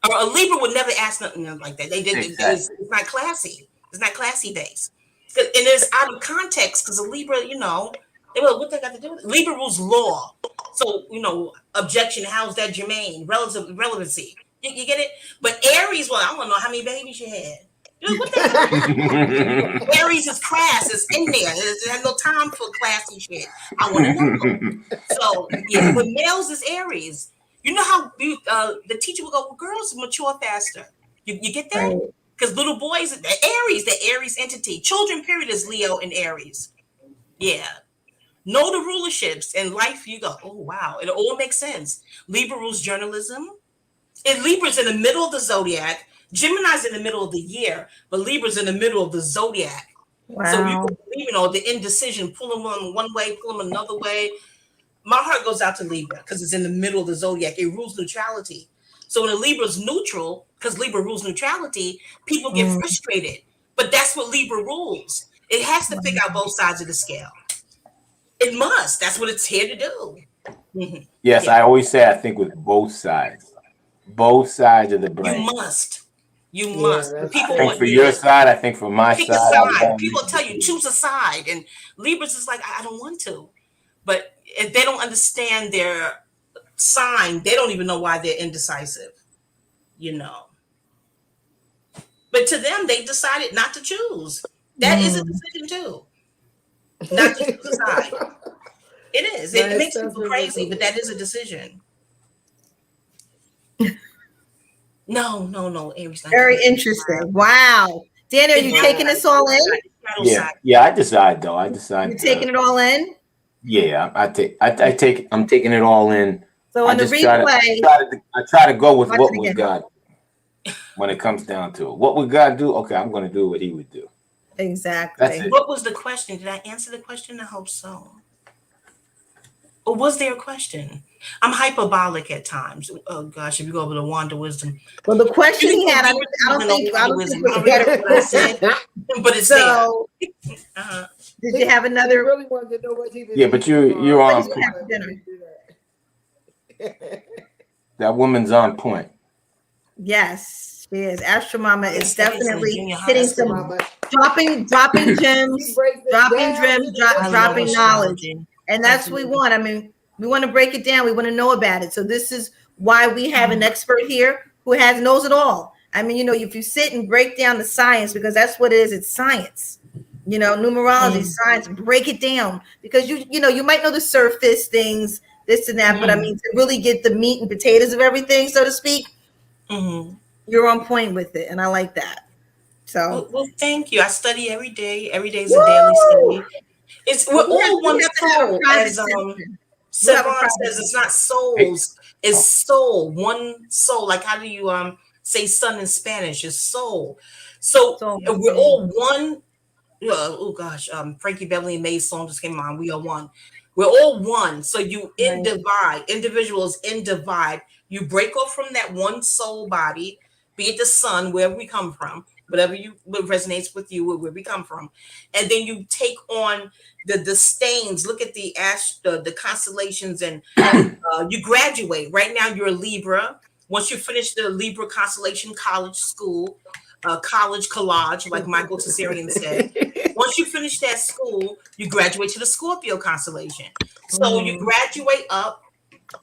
Or a Libra would never ask nothing like that. They did. It's not classy. It's not classy based. And it's out of context because a Libra, what they got to do with it? Libra rules law. So, objection, how's that germane? Relevancy. You get it? But Aries, well, I want to know how many babies you had. What the hell? Aries is crass. It's in there. It has no time for classy shit. I want to know. So, yeah, but males is Aries. You know how the teacher will go, well, girls mature faster. You get that? Because little boys, the Aries entity, children period is Leo and Aries. Yeah. Know the rulerships in life. You go, oh wow, it all makes sense. Libra rules journalism. And Libra's in the middle of the zodiac. Gemini's in the middle of the year, but Libra's in the middle of the zodiac. Wow. So the indecision, pull them one way, pull them another way. My heart goes out to Libra because it's in the middle of the zodiac. It rules neutrality. So when a Libra's neutral, because Libra rules neutrality, people get frustrated. But that's what Libra rules. It has to figure out both sides of the scale. It must. That's what it's here to do. Mm-hmm. Yes, yeah. I always say I think with both sides of the brain. You must. People I think for your side. I think for my pick side. A side. People tell you choose a side, and Libras is like I don't want to, but if they don't understand their sign, they don't even know why they're indecisive. You know. But to them, they decided not to choose. That is a decision too. Not to choose a side. It is. It makes people crazy, but that is a decision. No, Aries. Very interesting. Wow. Danny, are you taking this all in? Yeah, I decide though. You're taking it all in? Yeah, I'm taking it all in. So on the replay, I try to go with what would God when it comes down to it. What would God do? Okay, I'm going to do what He would do. Exactly. What was the question? Did I answer the question? I hope so. Or was there a question? I'm hyperbolic at times. Oh gosh, if you go over to Wanda Wisdom. Well, the question he had, I don't think what I said, but it's so. There. Did you have another? He really wanted to know what he was. Yeah, but you're on point. That woman's on point. Yes, she is. Astro Mama is definitely hitting some dropping gems, dropping knowledge. And that's what we want. I mean, we want to break it down. We want to know about it. So this is why we have an expert here who knows it all. I mean, if you sit and break down the science, because that's what it is. It's science. Numerology, science, break it down. Because you might know the surface things, this and that, but I mean, to really get the meat and potatoes of everything, so to speak, you're on point with it. And I like that. So well, thank you. I study every day. Every day is a daily study. We're all one soul, as Sevon says. It's not souls, it's soul. One soul. Like how do you say sun in Spanish? It's soul. So we're all one. Oh gosh, Frankie Beverly and May's song just came on. We are one. We're all one. So you divide. Individuals divide. You break off from that one soul body, be it the sun, wherever we come from. Whatever what resonates with you, where we come from, and then you take on the stains. Look at the constellations, and you graduate. Right now, you're a Libra. Once you finish the Libra constellation, college, collage, like Michael Cesarian said. Once you finish that school, you graduate to the Scorpio constellation. So you graduate up.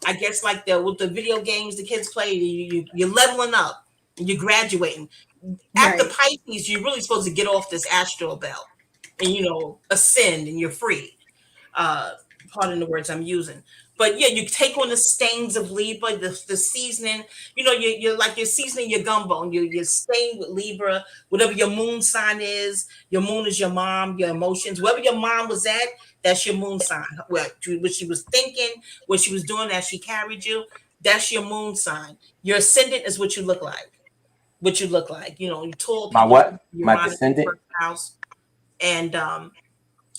I guess like with the video games the kids play, you're leveling up. And you're graduating. After Pisces, you're really supposed to get off this astral belt and ascend, and you're free. Pardon the words I'm using, but yeah, you take on the stains of Libra, the seasoning. You're seasoning your gumbo, and you're stained with Libra. Whatever your moon sign is, your moon is your mom, your emotions. Wherever your mom was at, that's your moon sign. What she was thinking, what she was doing as she carried you, that's your moon sign. Your ascendant is what you look like. You told my what? My descendant house, and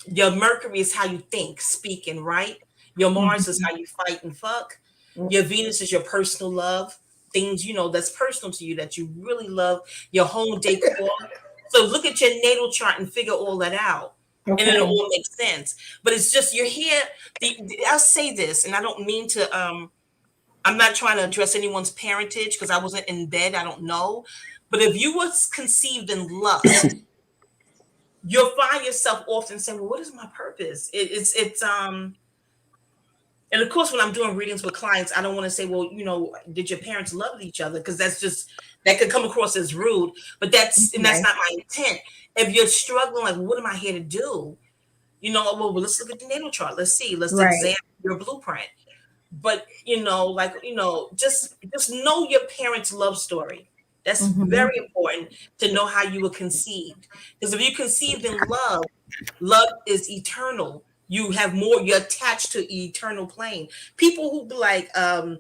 your Mercury is how you think, speak, and write. Your Mars is how you fight and fuck. Your Venus is your personal love, things that's personal to you that you really love. Your home decor. So look at your natal chart and figure all that out, and it'll all make sense. But it's just you're here. I'll say this, and I don't mean to. I'm not trying to address anyone's parentage because I wasn't in bed. I don't know. But if you was conceived in lust, you'll find yourself often saying, well, what is my purpose? And of course, when I'm doing readings with clients, I don't want to say, well, did your parents love each other? Because that could come across as rude, but that's not my intent. If you're struggling, like, what am I here to do? Well, let's look at the natal chart. Let's see. Let's examine your blueprint. But just know your parents' love story. That's very important to know how you were conceived. Because if you conceived in love, love is eternal. You have more, you're attached to eternal plane. People who be like, pardon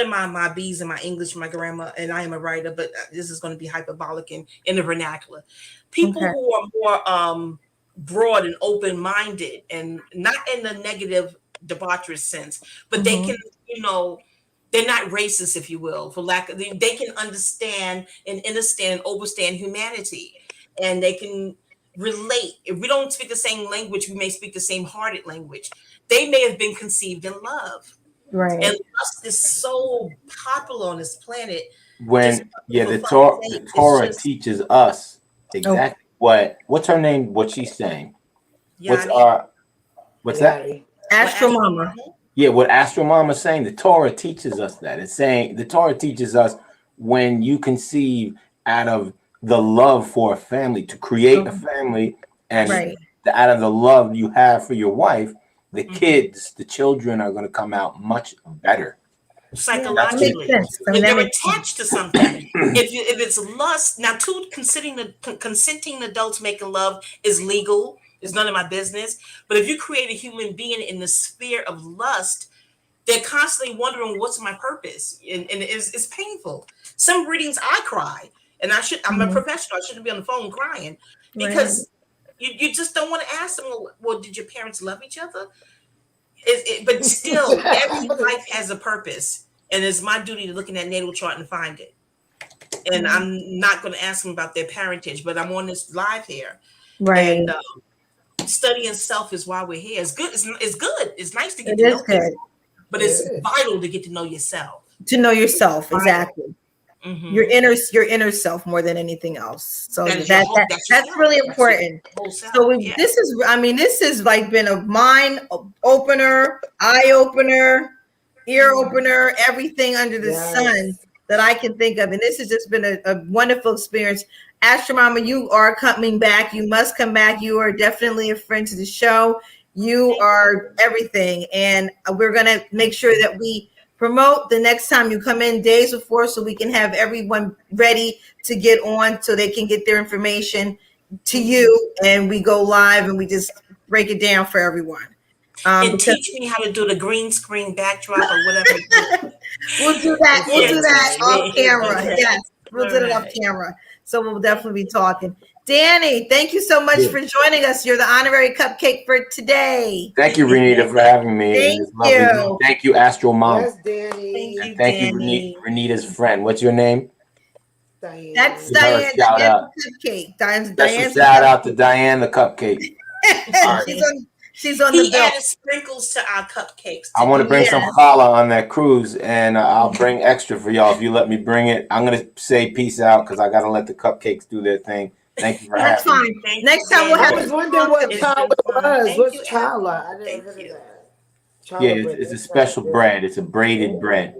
my B's and my English, my grammar, and I am a writer, but this is going to be hyperbolic in the vernacular. People who are more broad and open-minded, and not in the negative debaucherous sense, but they can, they're not racist, if you will, for lack of, they can understand and understand and overstand humanity, and they can relate. If we don't speak the same language, we may speak the same hearted language. They may have been conceived in love. Right. And lust is so popular on this planet. The Torah teaches us exactly what's her name, what she's saying. What's that? Astro Mama. Yeah, what Astro Mama is saying, the Torah teaches us that. It's saying the Torah teaches us when you conceive out of the love for a family, to create a family, and out of the love you have for your wife, the kids, the children are going to come out much better. Psychologically, they're attached to something. If it's lust, now consenting adults making love is legal. It's none of my business. But if you create a human being in the sphere of lust, they're constantly wondering, what's my purpose? And it's painful. Some readings I cry, and I'm a professional. I shouldn't be on the phone crying because you just don't want to ask them, well, did your parents love each other? But still, every life has a purpose, and it's my duty to look in that natal chart and find it. And I'm not going to ask them about their parentage, but I'm on this live here. Right. And studying self is why we're here. It's good. It's good. It's nice to get to know people, but it's vital to get to know yourself. To know yourself, exactly. Your inner self more than anything else. So that's really important. So this has like been a mind opener, eye opener, ear opener, everything under the sun that I can think of. And this has just been a wonderful experience. Astro Mama, you are coming back. You must come back. You are definitely a friend to the show. You are everything. And we're going to make sure that we promote the next time you come in days before, so we can have everyone ready to get on so they can get their information to you, and we go live and we just break it down for everyone. And teach me how to do the green screen backdrop or whatever. We'll do that. We'll do that off camera. Yes, we'll do it off camera. So we'll definitely be talking. Danny, thank you so much for joining us. You're the honorary cupcake for today. Thank you, Renita, for having me. Thank you. Thank you, Astro Mom. Yes, Danny. Thank you, Renita's friend. What's your name? Diane. That's Diane. Shout out. Cupcake. Diane. Shout out to Diane the cupcake. She's on the bill. Added sprinkles to our cupcakes. I want to bring some challah on that cruise, and I'll bring extra for y'all if you let me bring it. I'm gonna say peace out because I gotta let the cupcakes do their thing. Thank you for having me. That's fine. Next time we'll have. I was wondering what challah was. What's challah? I never heard of that. Yeah, it's a special bread. It's a braided bread.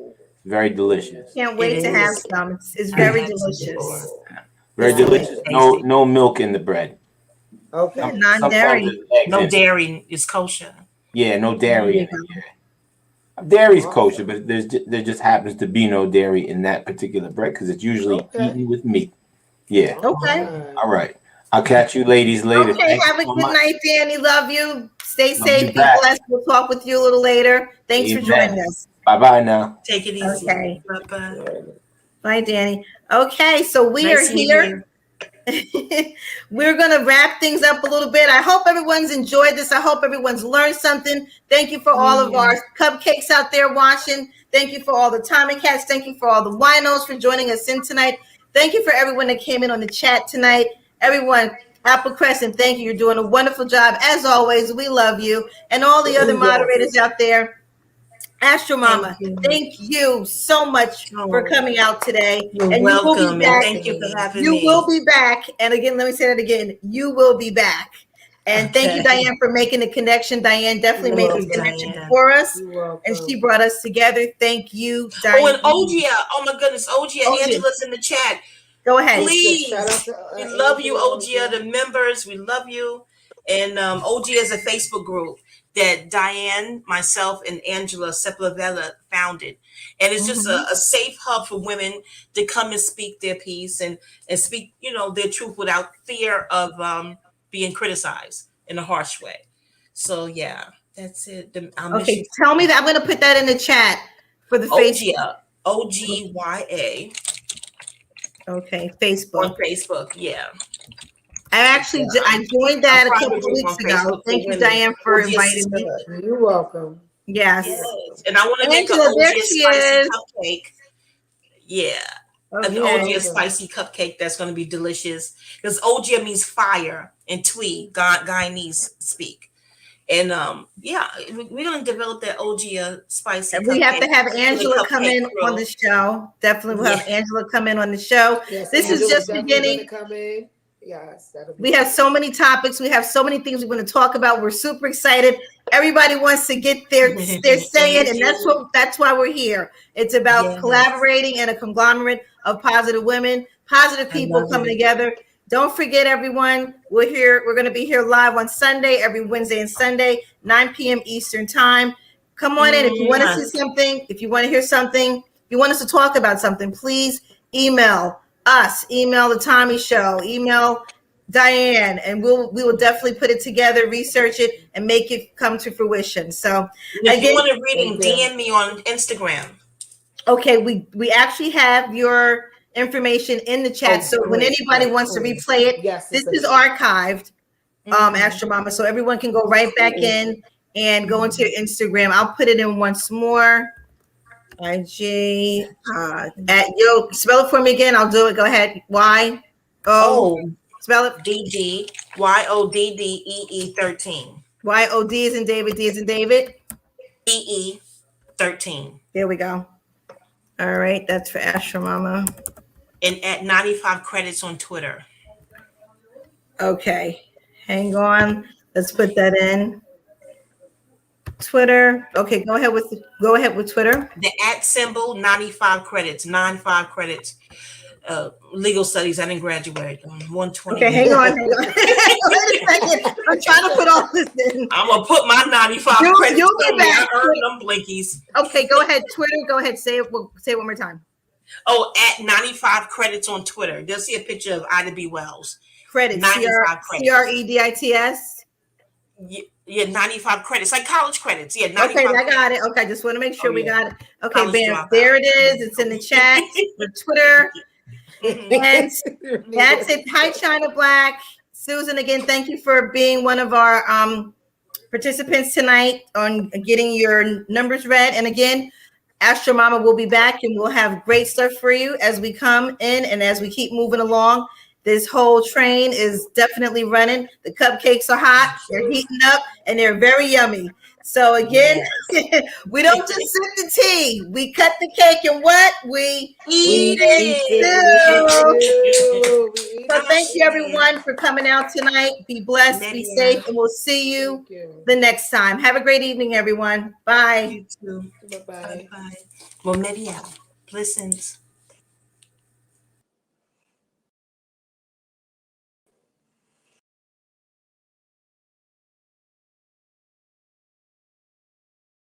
Very delicious. Can't wait to have some. It's very delicious. Very delicious. No milk in the bread. Okay. Non-dairy. No dairy is kosher. Yeah, no dairy in it. Yeah. Dairy's kosher, but there just happens to be no dairy in that particular bread because it's usually eaten with meat. Yeah. Okay. All right. I'll catch you ladies later. Okay. Have a good night, Danny. Love you. Stay safe. Be blessed. We'll talk with you a little later. Thanks for joining us. Bye-bye now. Take it easy. Okay. Bye-bye. Bye, Danny. Okay, so we are here. We're going to wrap things up a little bit. I hope everyone's enjoyed this. I hope everyone's learned something. Thank you for all of our cupcakes out there watching. Thank you for all the Tommy Cats. Thank you for all the winos for joining us in tonight. Thank you for everyone that came in on the chat tonight. Everyone, Apple Crescent, thank you. You're doing a wonderful job. As always, we love you. And all the other moderators out there. Astro Mama, thank you so much for coming out today. You're welcome. Thank you for having me. You will be back. And again, let me say that again. You will be back. And thank you, Diane, for making the connection. Diane definitely made the connection for us. And she brought us together. Thank you, Diane. Oh, and Ogia. Oh, my goodness. Ogia. Angela's in the chat. Go ahead. Please. We love you, Ogia. The members, we love you. And Ogia is a Facebook group. that Diane, myself, and Angela Sepulveda founded. And it's just a safe hub for women to come and speak their piece and speak, their truth without fear of being criticized in a harsh way. So yeah, that's it. Okay, tell me that. I'm going to put that in the chat for the Facebook. OGYA. Okay, Facebook. On Facebook, yeah. I joined that a couple of weeks ago. Thank you, Diane, for inviting me. You're welcome. Yes. And I want to make an OG spicy cupcake. Yeah. An OG spicy cupcake that's going to be delicious. Because OG means fire in Twi, Guyanese speak. And we're going to develop that OG spicy cupcake. We have to have Angela come in on the show. Definitely we'll have Angela come in on the show. Yes, this is just beginning. Come in. Yes, we have so many topics. We have so many things we want to talk about. We're super excited. Everybody wants to get their saying, and that's why we're here. It's about collaborating and a conglomerate of positive women, positive people coming together. Don't forget, everyone, we're going to be here live on Sunday, every Wednesday and Sunday, 9 p.m. Eastern time. Come on in. If you want to see something, if you want to hear something, if you want us to talk about something, please email us, email the Tommy Show, email Diane, and we will definitely put it together, research it, and make it come to fruition. So if you want a reading, DM me on Instagram. Okay, we actually have your information in the chat. So when anybody wants to replay it, this is archived, Astro Mama. So everyone can go right back in and go into your Instagram. I'll put it in once more. IG spell it for me again. I'll do it. Go ahead. Spell it. DD YODDEE 13. YOD is in David. D is in David. EE 13. There we go. All right, that's for Astro Mama. And at 95 credits on Twitter. Okay, hang on. Let's put that in. Twitter. Okay, go ahead with Twitter. The @ symbol 95 credits, 95 credits. Legal studies. I didn't graduate. 120. Okay, hang on. Wait a second. I'm trying to put all this in. I'm gonna put my 95 credits. You'll get back. I earned them blinkies. Okay, go ahead. Twitter. Go ahead. Say it one more time. Oh, at 95 credits on Twitter. They'll see a picture of Ida B. Wells. Credits. 95 credits. CREDITS. Yeah, 95 credits, like college credits. Yeah, 95 okay, I got it. Okay, just want to make sure we got it. Okay, bam, there it is. It's in the chat, the Twitter. And that's it. Hi, China Black. Susan, again, thank you for being one of our participants tonight on getting your numbers read. And again, Astro Mama will be back and we'll have great stuff for you as we come in and as we keep moving along. This whole train is definitely running. The cupcakes are hot, they're heating up, and they're very yummy. So again, we don't just sip the tea. We cut the cake and what? We eat it too. So thank you everyone for coming out tonight. Be blessed, be safe, and we'll see you the next time. Have a great evening, everyone. Bye. You too. Bye-bye. Well, maybe blessings.